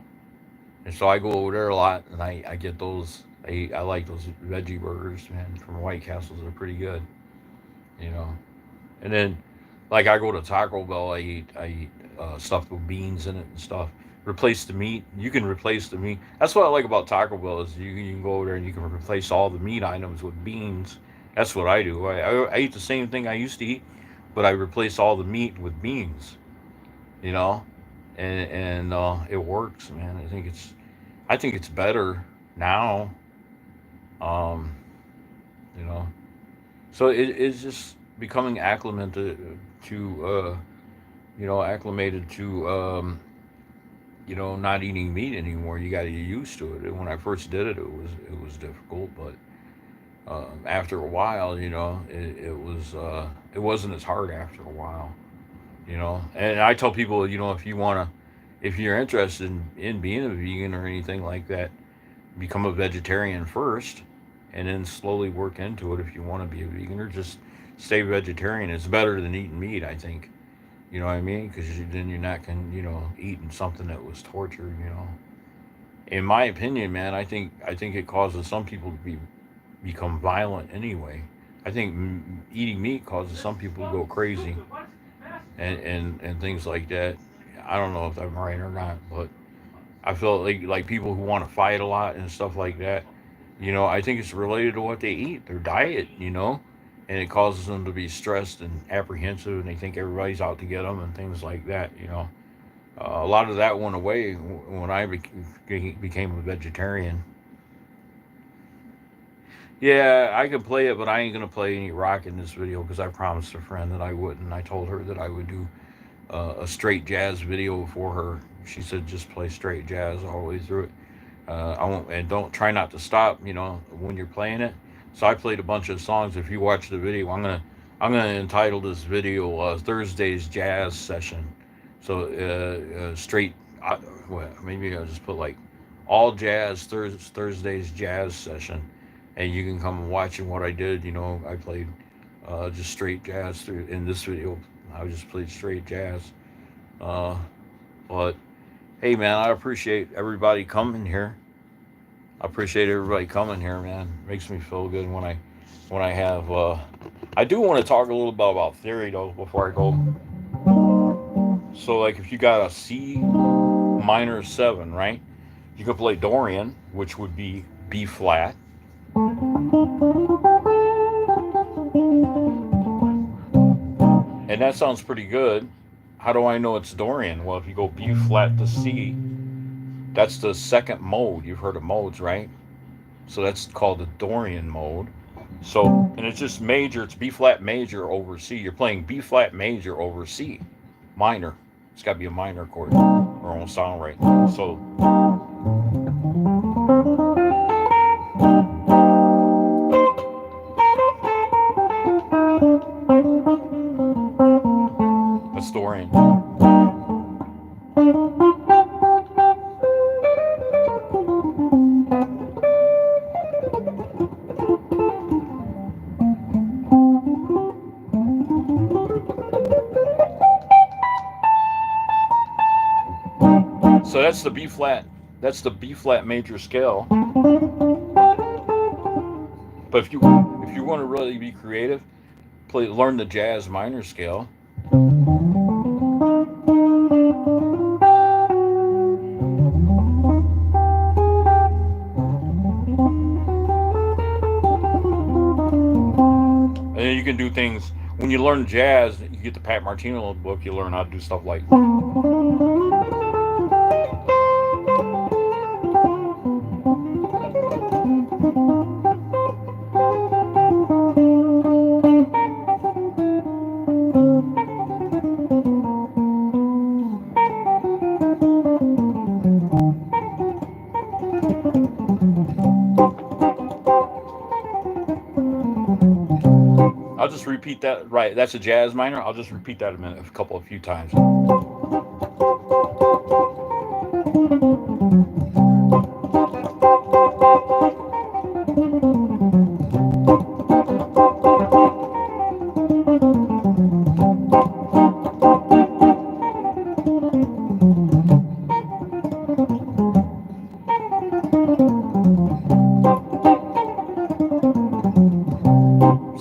and so I go over there a lot, and I get those. I like those veggie burgers, man, from White Castles. They're pretty good. You know, and then like I go to Taco Bell, I eat stuff with beans in it and stuff. Replace the meat. You can replace the meat. That's what I like about Taco Bell is you can go over there and you can replace all the meat items with beans. That's what I do. I eat the same thing I used to eat, but I replace all the meat with beans. You know, and it works, man. I think it's better now. Um, you know, so it's just becoming acclimated acclimated to not eating meat anymore. You got to get used to it. And when I first did it, it was difficult, but after a while, it wasn't as hard after a while. And I tell people, if you're interested in being a vegan or anything like that, become a vegetarian first, and then slowly work into it if you want to be a vegan, or just stay vegetarian. It's better than eating meat, I think. You know what I mean? Because then you're not eating something that was tortured. In my opinion, man, I think it causes some people to become violent anyway. I think eating meat causes some people to go crazy and things like that. I don't know if I'm right or not, but I feel like people who want to fight a lot and stuff like that. I think it's related to what they eat, their diet. And it causes them to be stressed and apprehensive, and they think everybody's out to get them and things like that. A lot of that went away when I became a vegetarian. Yeah, I could play it, but I ain't gonna play any rock in this video because I promised a friend that I wouldn't. I told her that I would do a straight jazz video for her. She said just play straight jazz all the way through it. I won't, and don't try not to stop. When you're playing it. So I played a bunch of songs. If you watch the video, I'm gonna entitle this video Thursday's Jazz Session. So straight. Well, maybe I'll just put like all jazz Thursday's Jazz Session, and you can come and watch what I did. I played just straight jazz through in this video. I just played straight jazz. Uh, but hey, man, I appreciate everybody coming here. I appreciate everybody coming here, man. It makes me feel good when I have. I do want to talk a little bit about theory though before I go. So like if you got a C minor 7, right? You could play Dorian, which would be B flat. And that sounds pretty good. How do I know it's Dorian? Well, if you go B flat to C, that's the second mode. You've heard of modes, right? So that's called the Dorian mode. So, and it's just major, it's B flat major over C. You're playing B flat major over C minor. It's got to be a minor chord or it won't sound right. So, that's Dorian. So that's the B flat. That's the B flat major scale. But if you want to really be creative, learn the jazz minor scale. And then you can do things when you learn jazz. You get the Pat Martino book. You learn how to do stuff like. I'll just repeat that. Right, that's a jazz minor. I'll just repeat that a few times.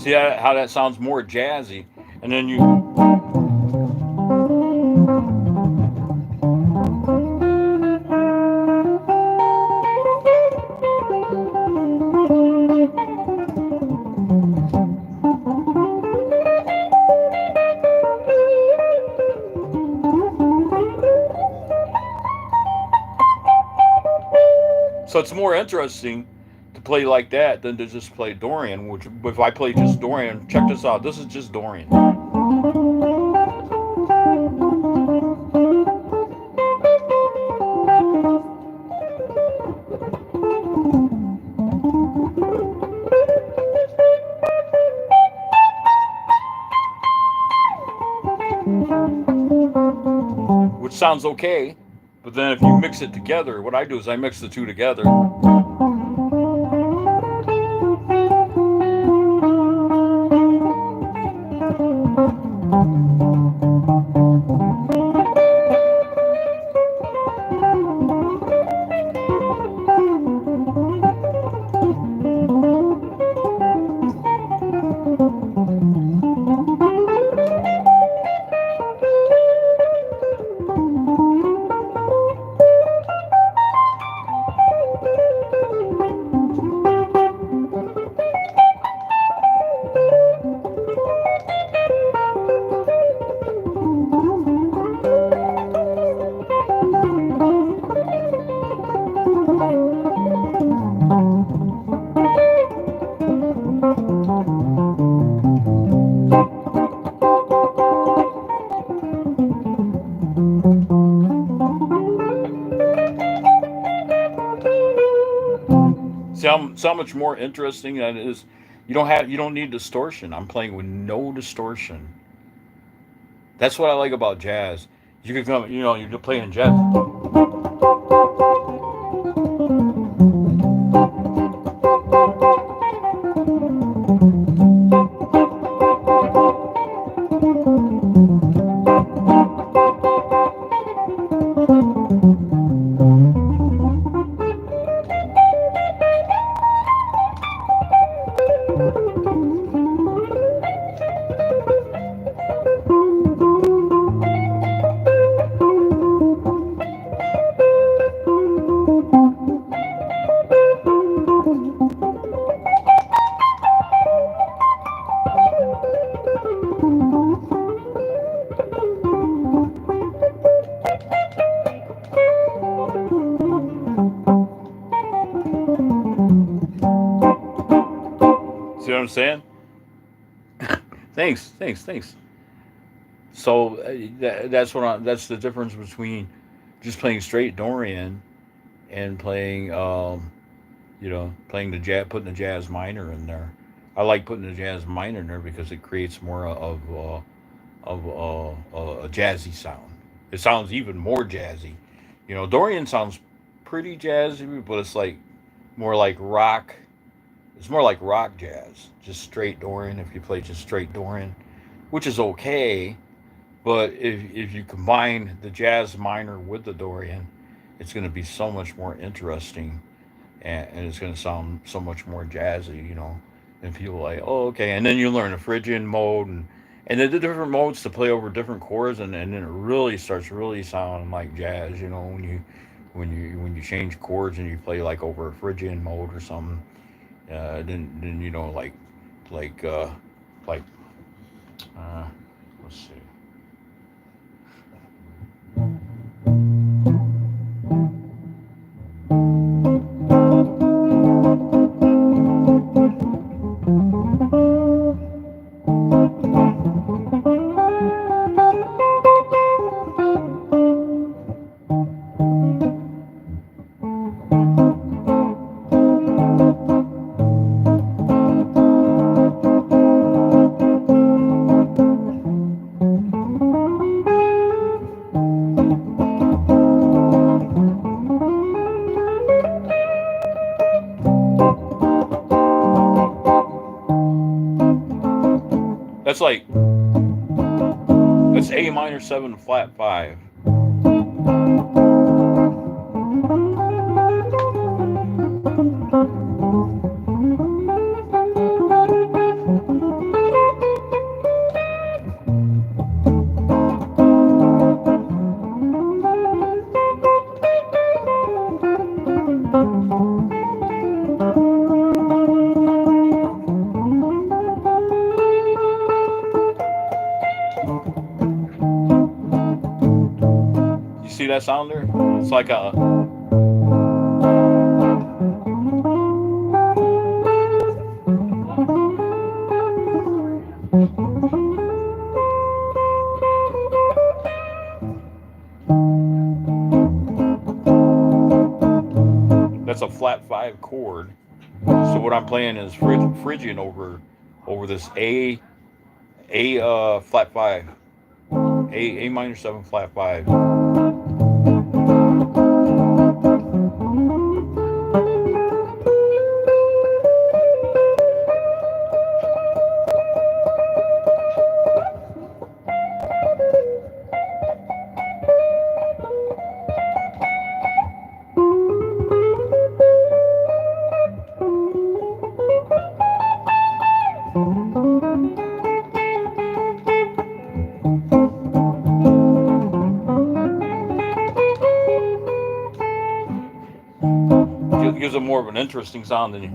See how that sounds more jazzy, and then you. So it's more interesting to play like that than to just play Dorian. Which, if I play just Dorian, check this out. This is just Dorian. Which sounds okay, but then if you mix it together, what I do is I mix the two together. See how much more interesting that is. You don't need distortion. I'm playing with no distortion. That's what I like about jazz. You can come, you're playing jazz. See what I'm saying? Thanks, thanks, thanks. So that's the difference between just playing straight Dorian and playing playing the jazz, putting the jazz minor in there. I like putting the jazz minor in there because it creates more of a jazzy sound. It sounds even more jazzy. Dorian sounds pretty jazzy, but it's like more like rock. It's more like rock jazz, just straight Dorian. If you play just straight Dorian, which is okay, but if you combine the jazz minor with the Dorian, it's going to be so much more interesting, and it's going to sound so much more jazzy, And people are like, oh, okay. And then you learn a Phrygian mode and then the different modes to play over different chords, and then it really starts really sounding like jazz, when you change chords and you play like over a Phrygian mode or something. Then like like uh, let's see. That's like that's A minor seven flat five. You see that sound there? It's like a that's a flat five chord. So what I'm playing is Phrygian over this A flat five, A minor seven flat five. It gives it more of an interesting sound than you.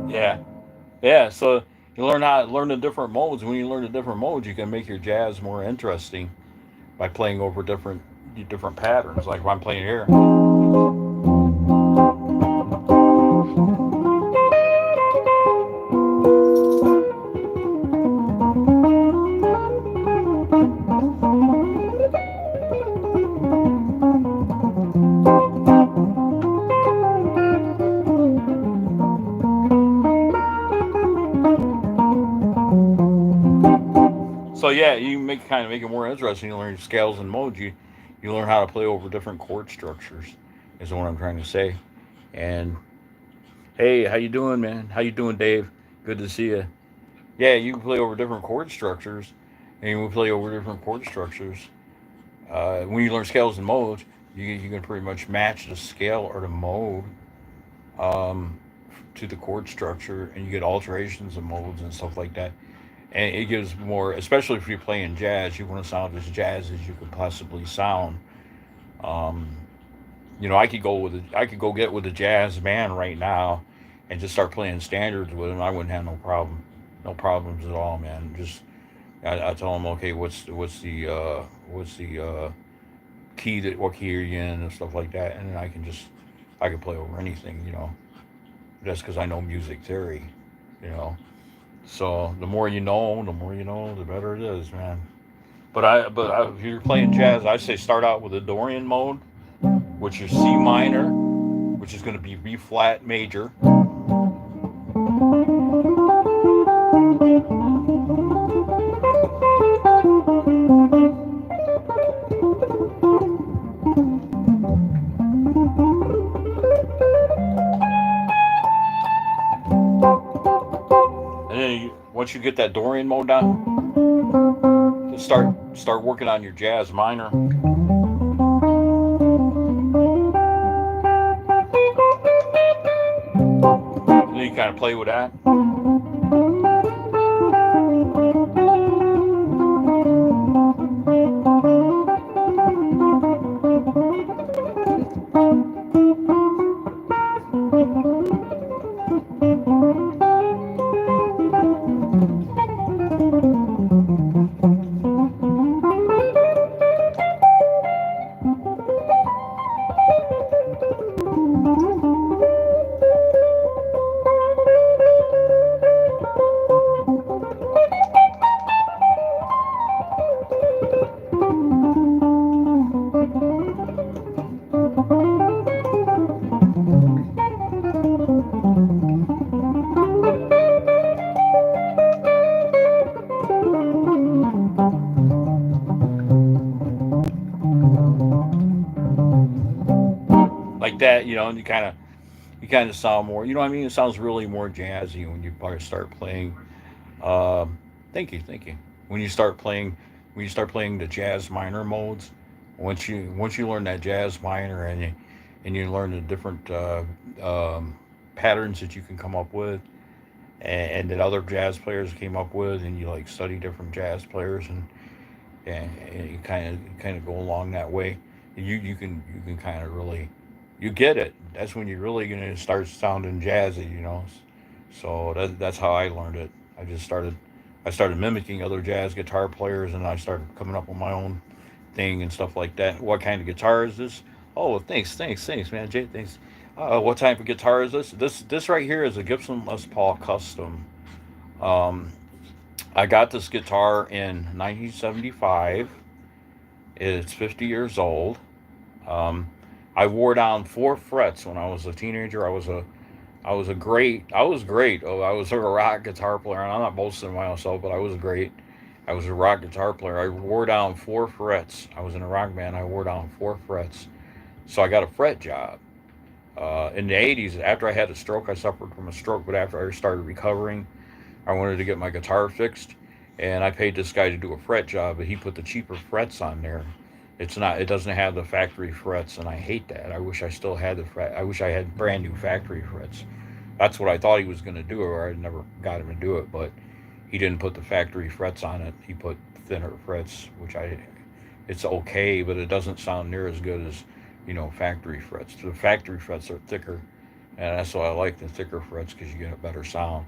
Yeah, yeah. So you learn the different modes. When you learn the different modes, you can make your jazz more interesting by playing over different patterns. Like if I'm playing here. So yeah, you make kind of make it more interesting. You learn scales and modes. You learn how to play over different chord structures. Is what I'm trying to say. And hey, how you doing, man? How you doing, Dave? Good to see you. Yeah, you can play over different chord structures, and you can play over different chord structures. When you learn scales and modes, you can pretty much match the scale or the mode um, to the chord structure, and you get alterations of modes and stuff like that. And it gives more, especially if you're playing jazz, you want to sound as jazz as you could possibly sound. Um, I could go get with a jazz band right now, and just start playing standards with them. I wouldn't have no problem, no problems at all, man. Just I tell them, okay, what's the key that what key are you in and stuff like that, and then I can play over anything, Just because I know music theory, you know. So the more you know, the better it is, man. If you're playing jazz, I say start out with a Dorian mode, which is C minor, which is going to be B flat major. And then once you get that Dorian mode down, start working on your jazz minor. And then you kind of play with that. Like that, and you kind of sound more, you know what I mean? It sounds really more jazzy when you start playing. Um, thank you. When you start playing, when you start playing the jazz minor modes, once you learn that jazz minor and you learn the different patterns that you can come up with, and that other jazz players came up with, and you like study different jazz players, and you kind of go along that way. You can kind of really you get it. That's when you're really gonna start sounding jazzy. So that's how I learned it. I started mimicking other jazz guitar players, and I started coming up with my own thing and stuff like that. What kind of guitar is this? Oh, thanks, man. Jay, thanks. What type of guitar is this? This right here is a Gibson Les Paul Custom. Um, I got this guitar in 1975. It's 50 years old. Um, I wore down 4 frets when I was a teenager. I was great. Oh, I was a rock guitar player, and I'm not boasting of myself, but I was great. I was a rock guitar player. I wore down 4 frets. I was in a rock band. I wore down 4 frets. So I got a fret job. In the 80s, after I had a stroke, I suffered from a stroke, but after I started recovering, I wanted to get my guitar fixed, and I paid this guy to do a fret job, but he put the cheaper frets on there. It doesn't have the factory frets, and I hate that. I wish I still had the fret. I wish I had brand new factory frets. That's what I thought he was going to do, or I never got him to do it, but he didn't put the factory frets on it. He put thinner frets, it's okay, but it doesn't sound near as good as, factory frets. The factory frets are thicker, and that's why I like the thicker frets because you get a better sound.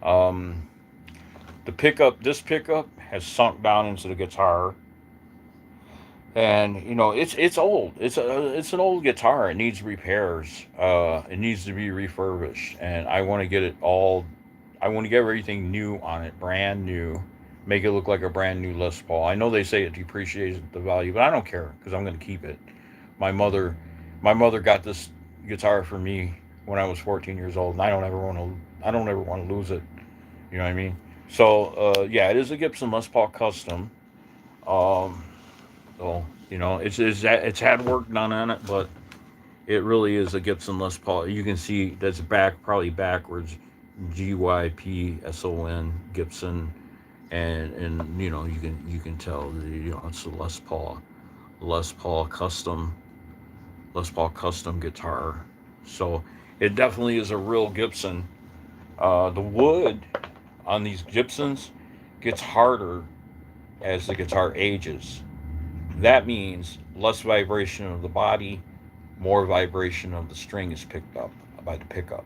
Um, this pickup has sunk down into the guitar, and it's old. It's an old guitar. It needs repairs. It needs to be refurbished, and I want to get it all. I want to get everything new on it, brand new, make it look like a brand new Les Paul. I know they say it depreciates the value, but I don't care because I'm going to keep it. My mother, my mother got this guitar for me when I was 14 years old, and I don't ever want to lose it. You know what I mean? So yeah, it is a Gibson Les Paul Custom. Um, so it's had work done on it, but it really is a Gibson Les Paul. You can see that's probably backwards, Gypson Gibson, and you can tell it's a Les Paul custom guitar. So it definitely is a real Gibson. The wood on these Gibsons gets harder as the guitar ages. That means less vibration of the body, more vibration of the string is picked up by the pickup.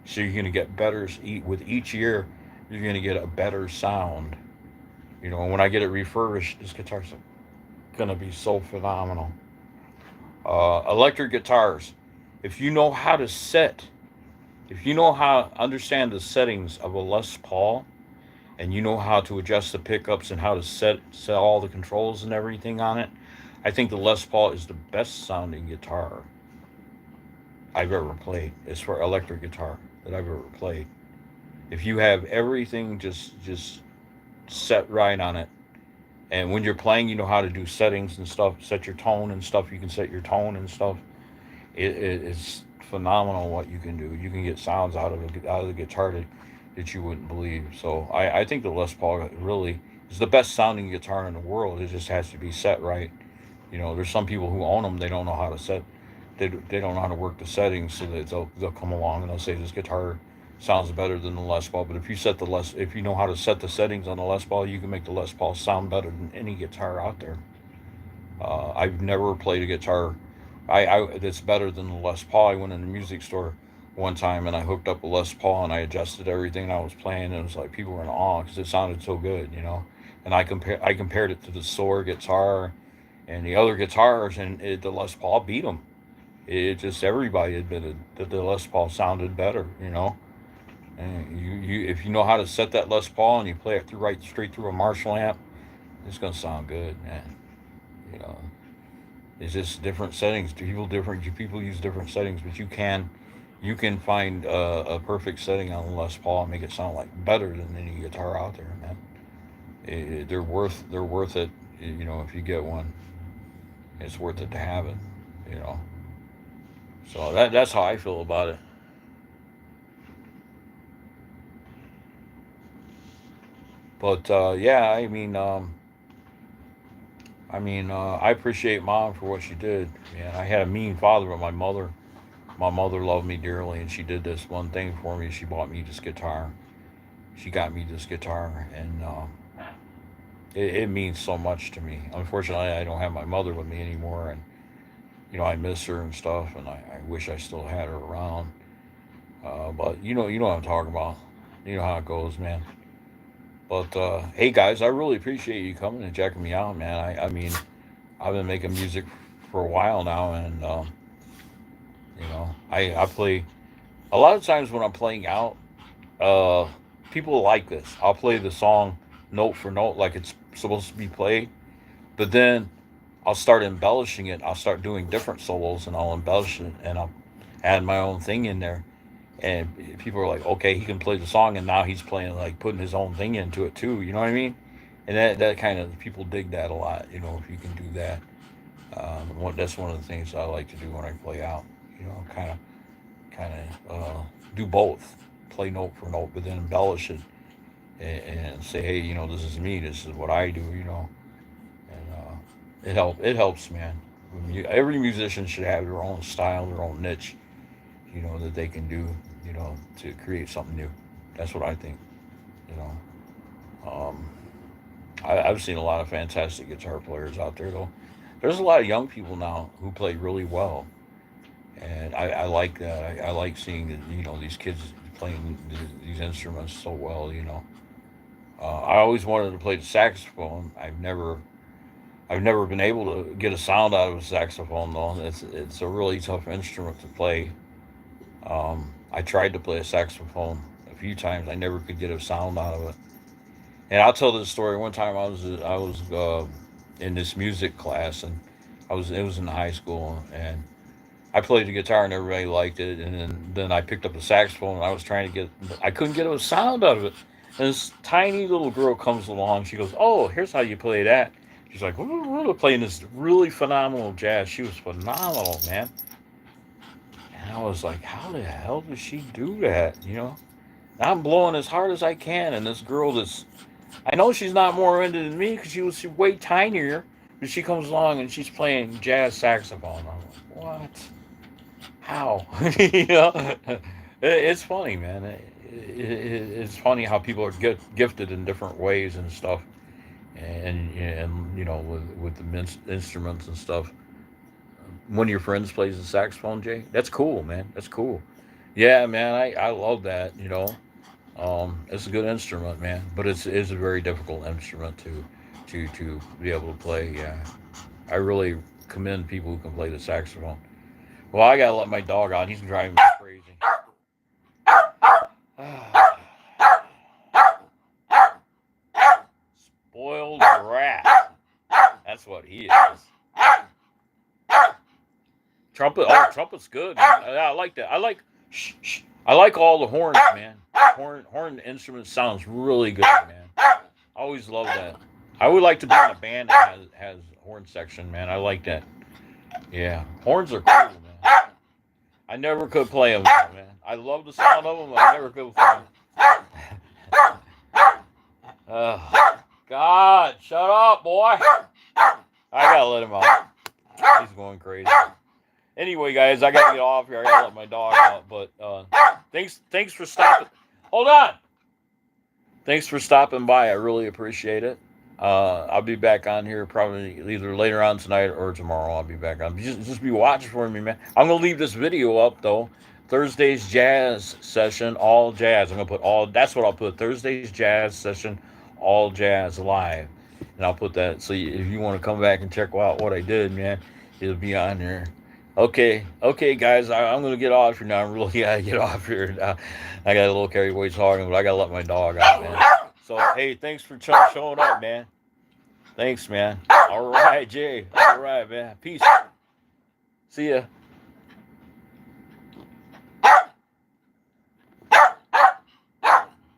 So you're going to get better with each year. You're going to get a better sound. When I get it refurbished, this guitar's going to be so phenomenal. Electric guitars. If you know how to set, if you know how understand the settings of a Les Paul, and you know how to adjust the pickups and how to set all the controls and everything on it, I think the Les Paul is the best sounding guitar I've ever played as for electric guitar that I've ever played. If you have everything just set right on it, and when you're playing, you know how to do settings and stuff, set your tone and stuff. You can set your tone and stuff. It's phenomenal what you can do. You can get sounds out of the guitar that you wouldn't believe. So I think the Les Paul really is the best sounding guitar in the world. It just has to be set right. There's some people who own them. They don't know how to set. They don't know how to work the settings, so that they'll come along and they'll say this guitar sounds better than the Les Paul. But if you know how to set the settings on the Les Paul, you can make the Les Paul sound better than any guitar out there. I've never played a guitar that's better than the Les Paul. I went in the music store one time and I hooked up a Les Paul and I adjusted everything and I was playing, and it was like people were in awe because it sounded so good. And I compared it to the Soar guitar and the other guitars, and the Les Paul beat them. It just everybody admitted that the Les Paul sounded better. And if you know how to set that Les Paul and you play it right straight through a Marshall amp, it's gonna sound good, man. You know, it's just different settings. People use different settings, but you can find a perfect setting on the Les Paul and make it sound like better than any guitar out there, man. They're worth it. If you get one, it's worth it to have it. You know, so that's how I feel about it. But yeah, I appreciate mom for what she did. Man, I had a mean father, but my mother loved me dearly, and she did this one thing for me. She bought me this guitar. She got me this guitar, and it means so much to me. Unfortunately, I don't have my mother with me anymore, and I miss her and stuff, and I wish I still had her around. But you know what I'm talking about. You know how it goes, man. But hey, guys, I really appreciate you coming and checking me out, man. I've been making music for a while now, and I play a lot of times when I'm playing out. Uh, People like this. I'll play the song note for note like it's supposed to be played, but then I'll start embellishing it. I'll start doing different solos, and I'll embellish it, and I'll add my own thing in there. And people are like, okay, he can play the song, and now he's playing like putting his own thing into it too. You know what I mean? And that kind of people dig that a lot. If you can do that, that's one of the things I like to do when I play out. Kind of do both, play note for note, but then embellish it and say, hey, this is me. This is what I do. And it helps, man. Every musician should have their own style, their own niche, that they can do, to create something new. That's what I think. You know, um, I've seen a lot of fantastic guitar players out there, though. There's a lot of young people now who play really well, and I like that. I like seeing that, these kids playing these instruments so well. I always wanted to play the saxophone. I've never been able to get a sound out of a saxophone though. It's a really tough instrument to play. I tried to play a saxophone a few times. I never could get a sound out of it. And I'll tell this story. One time I was in this music class, and it was in high school, and I played the guitar and everybody liked it. And then I picked up the saxophone and I was trying to I couldn't get a sound out of it. And this tiny little girl comes along. She goes, "Oh, here's how you play that." She's like, "We're playing this really phenomenal jazz." She was phenomenal, man. And I was like, "How the hell does she do that?" I'm blowing as hard as I can, and this girl that's I know she's not more into than me because she was way tinier, but she comes along and she's playing jazz saxophone. I'm like, what? How? It's funny, man. It's funny how people are gifted in different ways and stuff, and with the instruments and stuff. One of your friends plays the saxophone, Jay. That's cool, man. That's cool. Yeah, man. I love that. It's a good instrument, man, but it's a very difficult instrument to be able to play. Yeah, I really commend people who can play the saxophone. Well, I gotta let my dog out. He's driving me crazy. Spoiled brat. That's what he is. Trumpet. Oh, trumpet's good. Man. I like that. Shh, shh. I like all the horns, man. Horn instrument sounds really good, man. I always love that. I would like to be in a band that has horn section, man. I like that. Yeah, horns are cool, man. I never could play them, man. I love the sound of them, but I never could play them. God, shut up, boy. I gotta let him out. He's going crazy. Anyway, guys, I gotta get off here. I gotta let my dog out. But thanks for stopping. Hold on. Thanks for stopping by. I really appreciate it. I'll be back on here probably either later on tonight or tomorrow. I'll be back on. Just be watching for me, man. I'm gonna leave this video up though. Thursday's jazz session, all jazz. I'm gonna put all. That's what I'll put. Thursday's jazz session, all jazz live, and I'll put that. So if you want to come back and check out what I did, man, it'll be on there. Okay, guys. I'm gonna get off here now. I really gotta get off here now. I got a little carried away talking, but I gotta let my dog out, man. So, hey, thanks for showing up, man. Thanks, man. All right, Jay. All right, man. Peace. See ya.